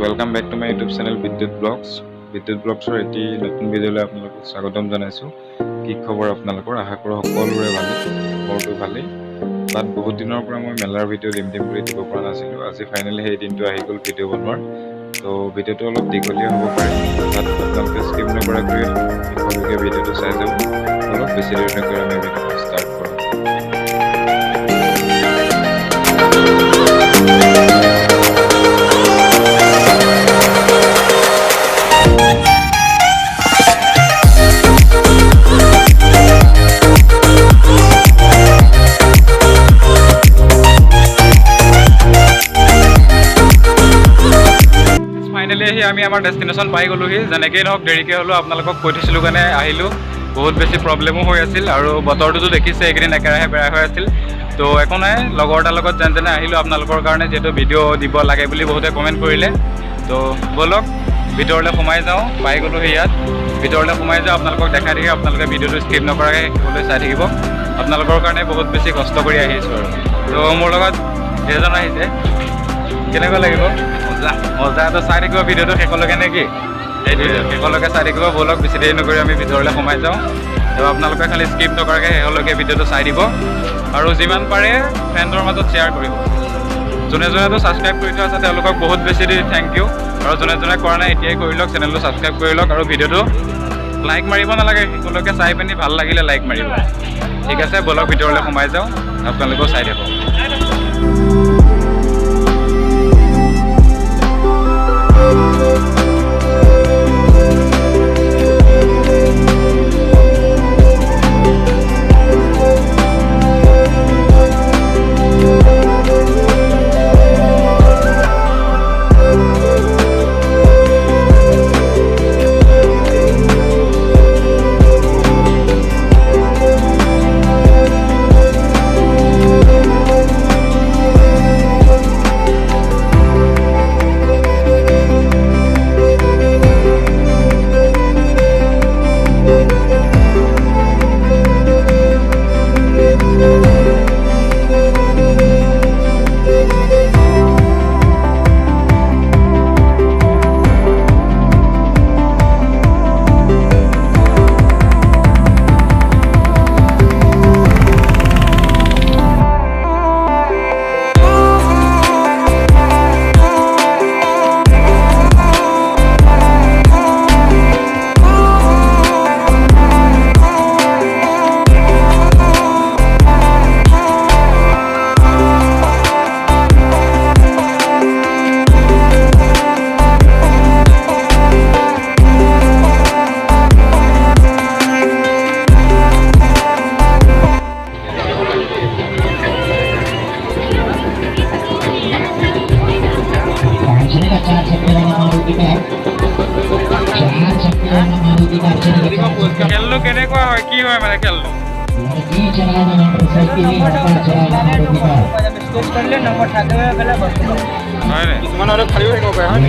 Welcome back to my YouTube channel Bidyut Vlogs. Bidyut Vlogs or এটি নতুন ভিডিওলৈ আপোনালোকক স্বাগতম জনাইছো। কি খবৰ আপোনালোকৰ? আশা কৰো সকলোৰে ভালে। মোৰটো ভালেই। তাত বহুত দিনৰ পৰা মই মেলাৰ ভিডিও দিম বুলি দিব পৰা নাছিলো। আজি ফাইনালি সেই দিনটো আহি গ'ল ভিডিও বনোৱাৰ। তো ভিডিওটো অলপ দীঘলীয়া হ'ব পাৰে। তাত আপোনালোকে স্কিপ নকৰাকৈ শেষলৈকে ভিডিওটো চাই যাব। অলপ বেছি দেৰি নকৰি আমি ভিডিওটো ষ্টাৰ্ট কৰোঁ। আমি আমাৰ ডেষ্টিনেশ্যন পাই গ'লোহি যেনেকৈ নহওক দেৰিকৈ হ'লেও আপোনালোকক কৈ থৈছিলোঁ কাৰণে আহিলোঁ বহুত বেছি প্ৰব্লেমো হৈ আছিল আৰু বতৰটোতো দেখিছে এইকেইদিন একেৰাহে বেয়া হৈ আছিল তো একো নাই লগৰ এটাৰ লগত যেন তেনে আহিলোঁ আপোনালোকৰ কাৰণে যিহেতু ভিডিঅ' দিব লাগে বুলি বহুতে কমেণ্ট কৰিলে তো ব'লক ভিতৰলৈ সোমাই যাওঁ পাই গ'লোহি ইয়াত ভিতৰলৈ সোমাই যাওঁ আপোনালোকক দেখাই থাকি আপোনালোকে ভিডিঅ'টো স্কিপ নকৰাকৈ শেষলৈ চাই থাকিব আপোনালোকৰ কাৰণে বহুত বেছি কষ্ট কৰি আহিছোঁ আৰু তো মোৰ লগত এজন আহিছে কেনেকুৱা লাগিব মজাটো চাই থাকিব ভিডিঅ'টো শেষলৈকে নেকি সেইটো শেষলৈকে চাই থাকিব ব'লক বেছি দেৰি নকৰি আমি ভিতৰলৈ সোমাই যাওঁ আৰু আপোনালোকে খালি স্কিপ নকৰাকৈ শেষলৈকে ভিডিঅ'টো চাই দিব আৰু যিমান পাৰে ফ্ৰেণ্ডৰ মাজত শ্বেয়াৰ কৰিব যোনে যোনেতো ছাবস্ক্ৰাইব কৰি থোৱা আছে তেওঁলোকক বহুত বেছি থেংক ইউ আৰু যোনে যোনে কৰা নাই এতিয়াই কৰি লওক চেনেলটো ছাবস্ক্ৰাইব কৰি লওক আৰু ভিডিঅ'টো লাইক মাৰিব নালাগে শেষলৈকে চাই পিনি ভাল লাগিলে লাইক মাৰিব ঠিক আছে ব'লক ভিতৰলৈ সোমাই যাওঁ আপোনালোকেও চাই থাকক খেলটো কেনেকুৱা হয় কি হয় মানে খেলটো কিছুমান আৰু খালিও থাকিব পাৰে হয়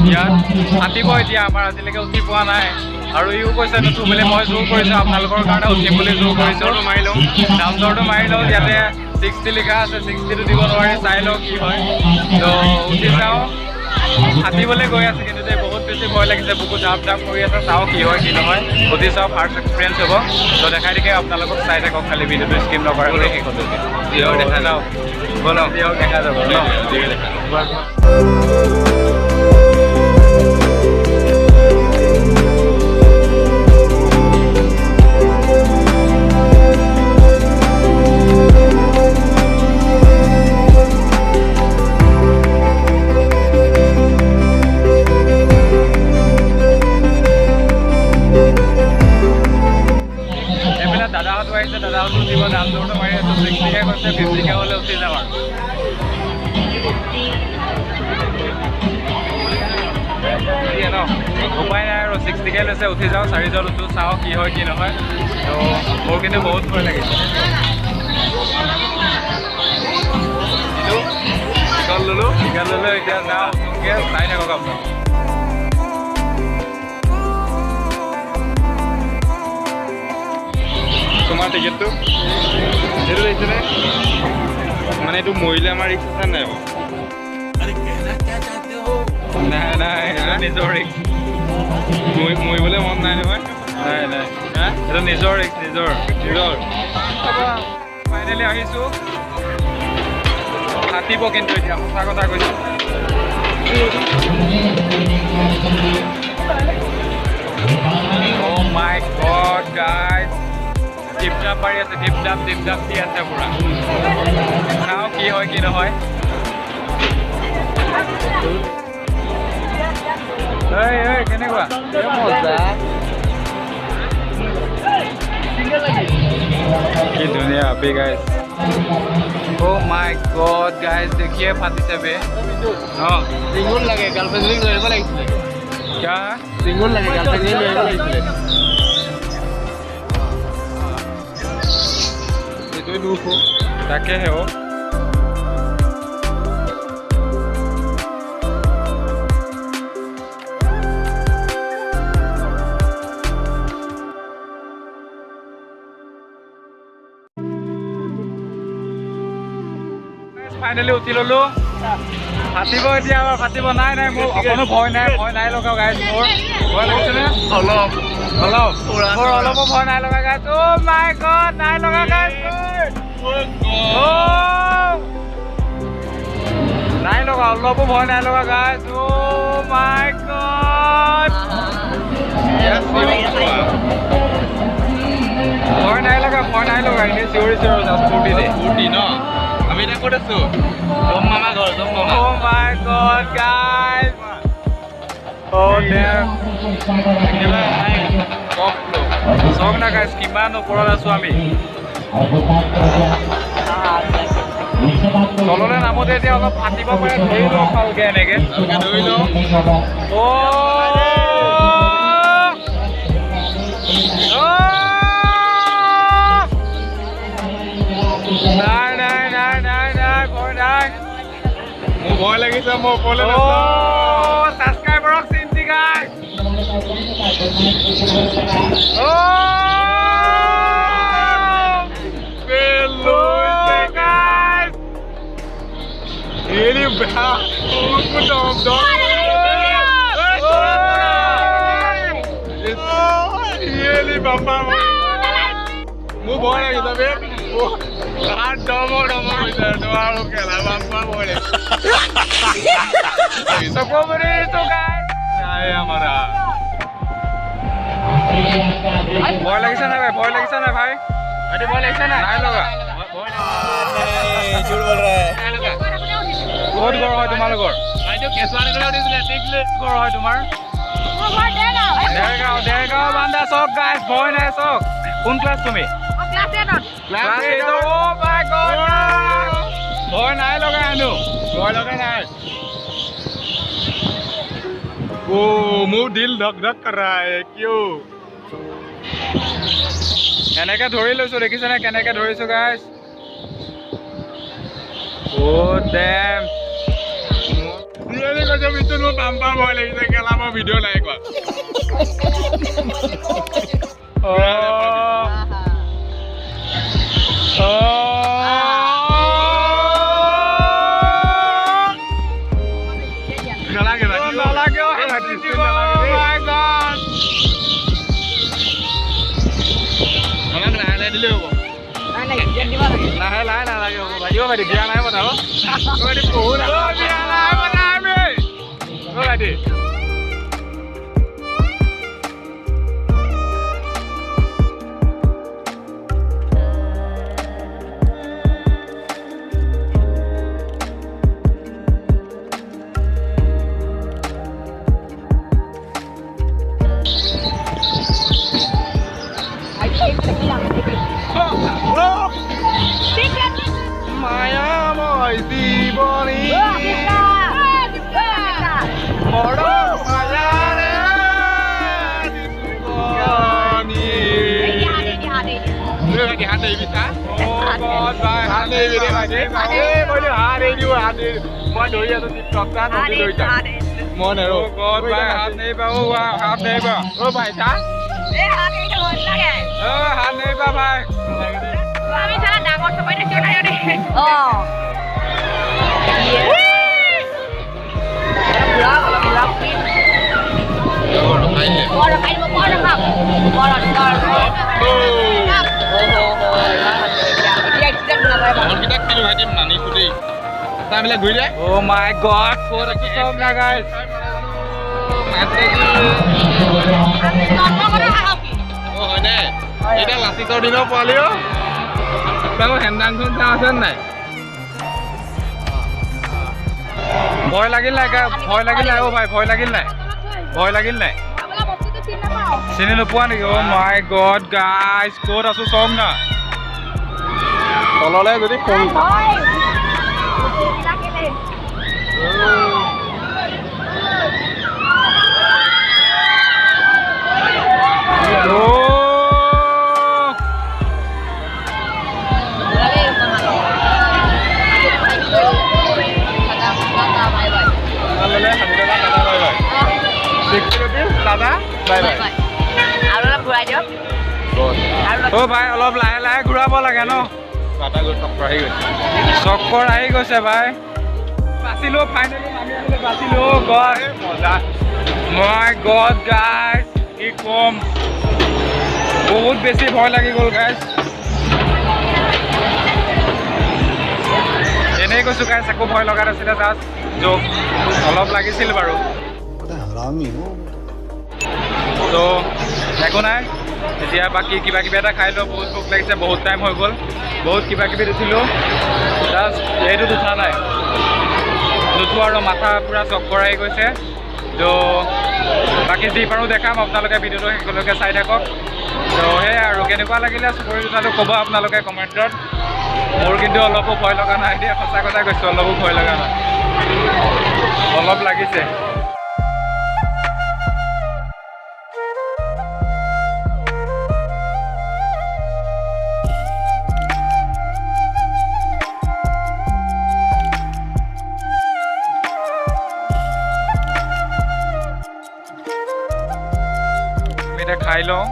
ইয়াত হাতীব এতিয়া আমাৰ আজিলৈকে উঠি পোৱা নাই আৰু ইও কৈছে নুঠো বুলি মই জোৰ কৰিছোঁ আপোনালোকৰ কাৰণে উঠিম বুলি জোৰ কৰিছোঁ মাৰি লওঁ দাম দৰটো মাৰি লওঁ ইয়াতে 60 লিখা আছে 60টো দিব নোৱাৰি চাই লওঁ কি হয় তো উঠি চাওঁ হাতীবলৈ গৈ আছে কিন্তু যে বহুত বেছি ভয় লাগিছে বুকু জাপ জাপ কৰি আছে চাওঁ কি হয় কি নহয় উঠি চাওঁ ফাৰ্ষ্ট এক্সপিৰিয়েঞ্চ হ'ব তো দেখাই দিকে আপোনালোকক চাই থাকক খালি ভিডিঅ'টো স্কিপ নকৰাকৈ শেষতো দেখা যাওঁ বলক দেখা যাব ন দাদাহঁতো আহিছে দাদাহঁতো দিব দাম দৰটো মাৰি আছোঁ 60কে কৈছে 50কে হ'লে উঠি যাম আৰু উপায় নাই আৰু 60কে লৈছে উঠি যাওঁ 4জন উঠো চাওঁ কি হয় কি নহয় তো মোৰ কিন্তু বহুত ভয় লাগিছে টিকট ল'লোঁ এতিয়া যাওঁ চাই থাকক আপোনাক তোমাৰ টিকেটটো সেইটো লৈছেনে মানে এইটো মৰিলে আমাৰ ৰিক্স আছে নাই নাই নাই এইটো নিজৰ ৰিক্স মৰিবলৈ মন নাই নহয় নাই নাই এইটো নিজৰ ৰিক্স নিজৰ ফাইনেলি আহিছোঁ কাটিব কিন্তু এতিয়া সঁচা কথা কৈছোঁ Oh my God guys টিপ ডাপ মাৰি আছে টিপ ডাপ দি আছে পুৰা চাওঁ কি হয় কি নহয় কেনেকুৱা কি ধুনীয়া আপি guys Oh my God guys দেখিয়ে ফাটিছে বে চিংগুল লাগে গাৰ্লফ্ৰেণ্ড লৈ আহিব লাগিছিলে क्या চিংগুল লাগে গাৰ্লফ্ৰেণ্ড লৈ আহিব লাগিছিলে তাকেহে ফাইনেলি উঠি ল'লোঁ ফাটিব এতিয়া আমাৰ ফাটিব নাই মোৰ অকণো ভয় নাই লগা গাইজ মোৰ ভয় লাগিছেনে অলপো ভয় নাই লগা গাইজ Oh my God নাই লগা গাইজ নাই লগা অলপো ভয় নাই লগা গাইজ Oh my God ভয় নাই লগা এনেই চিঞৰিছে আৰু জাষ্ট ফূৰ্তি ন আমি এতিয়া ক'ত আছোঁ মামা ঘৰ Oh my God guys Oh damn চাওক না গাইজ কিমান ওপৰত আছোঁ আমি তললৈ নামোতে এতিয়া অলপ ফাটিব পাৰে ধৰি লওঁ ভালকৈ এনেকৈ ধৰি লওঁ নাই মোৰ ভয় লাগিছে মই ওপৰলৈ ছাবস্ক্ৰাইবাৰক চিন্তি guys Ele ele bamba mu bora aqui tá vendo ah domo isso não que lá bamba bora isso como isso guys ai amara ভয় লাগিছে না ভাই আরে ভয় লাগিছে না নাই লগা झूठ बोल रहा है ক'ত ঘৰ হয় তোমালোকৰ ঘৰ হয় তোমাৰ দেৰগাঁও বান্দা চক গাইজ ভয় নাই চক কোন ক্লাছ তুমি ভয় নাই লগা হেনো ভয় লগা নাই ओ মোৰ দিল ধক ধক कर रहा है क्यों কেনেকৈ ধৰি লৈছোঁ দেখিছেনে কেনেকৈ ধৰিছোঁ guys Oh damn Ini kau jam itu lu bamba boleh kita kelama video naik kok. Oh. Nggak lagi. Oh my god. Malah kena dulu. Lain lagi. Baju apa di dia lain apa tahu? Kau di pulau. Oh dia lain apa nabi? Kau lagi. Maya moi di boni. Moro maya re di boni. Di hati bisa? Oh God, bye hati video hati. Mau di hati juga hati. Mau doi atau TikTok kan? Mau doi tak? Mau nero. Oh God, bye hati bau hati bau. Oh bye tak? hati rồi lagi. Hati bye bye. Kami salah dangot sampai di sini ayo deh. Kalau bilang pin. Orang kain mau orang kap. Orang. Dia accident berapa ya? Orang kita kilo aja menani sudah. Kita ambil gue deh. Oh my god, kau tu sama guys. Mati ni. Oh ni. Ini lasik kau di mana palio? Kau hendang tu jalan ni. Boy lagi lah, oh bhai, boy lagi lah. Sini lupa ni. Oh my god, guys, kau rasu song na. Kalau leh jadi kong. Oh bhai, অলপ লাহে লাহে ঘূৰাব লাগে ন? চক্কৰ আহি গৈছে ভাই। বাচিলো finally নামি আহিলে বাচিলো। গড মজা। মাই গড গাইজ, কি কম, বহুত বেছি ভয় লাগি গ'ল গাইজ। এনেই কৈছো গাইজ, একো ভয় লগা নাছিলে, জাষ্ট জোক অলপ লাগিছিল বাৰু। তো একো নাই, এতিয়া বাকী কিবা কিবি এটা খাই লওঁ। বহুত ভোক লাগিছে, বহুত টাইম হৈ গ'ল, বহুত কিবা কিবি উঠিলোঁ, জাষ্ট এইটোত উঠা নাই, নুঠো আৰু মাথা পূৰা চক্কৰ আহি গৈছে। তো বাকী যি পাৰোঁ দেখাম, আপোনালোকে ভিডিঅ'টো শেষলৈকে চাই থাকক। তো সেয়াই আৰু, কেনেকুৱা লাগিলে চকৰি উঠাটো ক'ব আপোনালোকে কমেণ্টত। মোৰ কিন্তু অলপো ভয় লগা নাই দেই, সঁচা কথা কৈছোঁ, অলপো ভয় লগা নাই, অলপ লাগিছে। এতিয়া খাই লওঁ,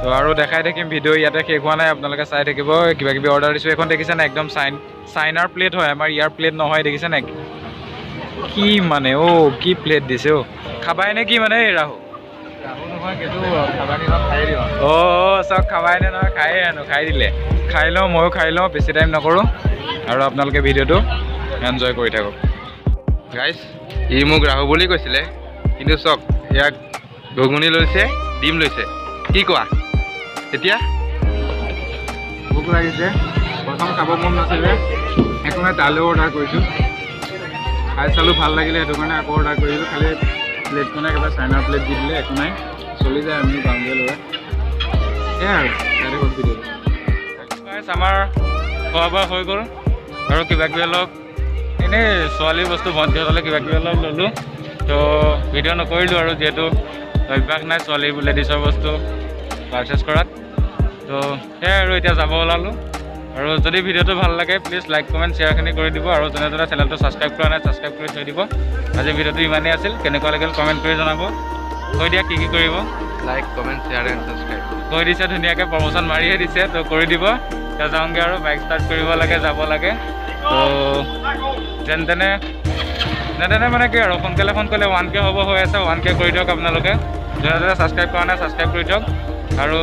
তো আৰু দেখাই থাকিম। ভিডিঅ' ইয়াতে শেষ হোৱা নাই, আপোনালোকে চাই থাকিব। কিবা কিবি অৰ্ডাৰ দিছোঁ, এখন দেখিছে নাই, একদম চাইনাৰ প্লেট হয়, আমাৰ ইয়াৰ প্লেট নহয়, দেখিছে নাই কি মানে? কি প্লেট দিছে খাবাই নে কি মানে? ৰাহু নহয় কিন্তু চব খাবাই নে নহয়, খায়ে আনো, খাই দিলে। খাই লওঁ, ময়ো খাই লওঁ, বেছি টাইম নকৰোঁ, আৰু আপোনালোকে ভিডিঅ'টো এনজয় কৰি থাকক। গাইজ, ই মোক ৰাহু বুলি কৈছিলে, কিন্তু চক ইয়াক ঘুগুনি লৈছে, ডিম লৈছে, কি কোৱা? এতিয়া ভোক লাগিছে, প্ৰথম খাব মন নাছিলে, সেইকাৰণে তালৈও অৰ্ডাৰ কৰিছোঁ। খাই চালোঁ, ভাল লাগিলে, সেইটো কাৰণে আকৌ অৰ্ডাৰ কৰিলোঁ। খালি প্লেটখনে একেবাৰে চাইনাৰ প্লেট দি দিলে, একো নাই, চলি যায়, আমি গাঁৱলীয়া ল'ৰা। সেয়াই আৰু তাতে ক'ত ভিডিঅ'। আমাৰ খোৱা বোৱা হৈ গ'ল, আৰু কিবা কিবি অলপ এনেই ছোৱালীৰ বস্তু ভণ্টিহঁতলৈ কিবা কিবি অলপ ল'লোঁ। তো ভিডিঅ' নকৰিলোঁ আৰু, যিহেতু অভ্যাস নাই ছোৱালী লেডিছৰ বস্তু পাৰ্চেছ কৰাত। তো সেয়াই আৰু, এতিয়া যাব ওলালোঁ। আৰু যদি ভিডিঅ'টো ভাল লাগে প্লিজ লাইক কমেণ্ট শ্বেয়াৰখিনি কৰি দিব আৰু যোনে যোনে চেনেলটো ছাবস্ক্ৰাইব কৰা নাই ছাবস্ক্ৰাইব কৰি থৈ দিব। আজি ভিডিঅ'টো ইমানেই আছিল, কেনেকুৱা লাগিল কমেণ্ট কৰি জনাব। কৈ দিয়া কি কৰিব। Like comment share and subscribe কৈ দিছে ধুনীয়াকৈ, প্ৰমোশ্যন মাৰিহে দিছে, তো কৰি দিব। এতিয়া যাওঁগৈ আৰু বাইক ষ্টাৰ্ট কৰিব লাগে, যাব লাগে। তো যেনে তেনে মানে কি আৰু সোনকালে 1K হ'ব হৈ আছে, 1K কৰি দিয়ক আপোনালোকে। যোনে যোনে ছাবস্ক্ৰাইব কৰা নাই ছাবস্ক্ৰাইব কৰি দিয়ক আৰু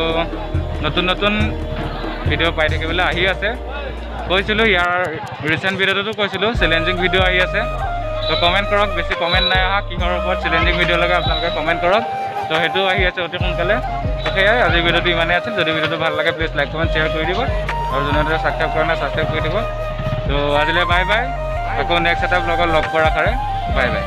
নতুন ভিডিঅ' পাই থাকিবলৈ আহি আছে। কৈছিলোঁ ইয়াৰ ৰিচেণ্ট ভিডিঅ'টোতো কৈছিলোঁ চেলেঞ্জিং ভিডিঅ' আহি আছে। তো কমেণ্ট কৰক, বেছি কমেণ্ট নাই অহা কিহৰ ওপৰত চেলেঞ্জিং ভিডিঅ' লাগে আপোনালোকে কমেণ্ট কৰক। তো সেইটো আহি আছে অতি সোনকালে। তো সেয়াই আজিৰ ভিডিঅ'টো ইমানেই আছিল। যদি ভিডিঅ'টো ভাল লাগে প্লিজ লাইক কমেণ্ট শ্বেয়াৰ কৰি দিব আৰু যোনে যোনে ছাবস্ক্ৰাইব কৰা নাই ছাবস্ক্ৰাইব কৰি দিব। তো আজিলৈ বাই বাই। আকৌ নেক্সট এটা ব্লগত লগ কৰাৰ আশাৰে বাই বাই।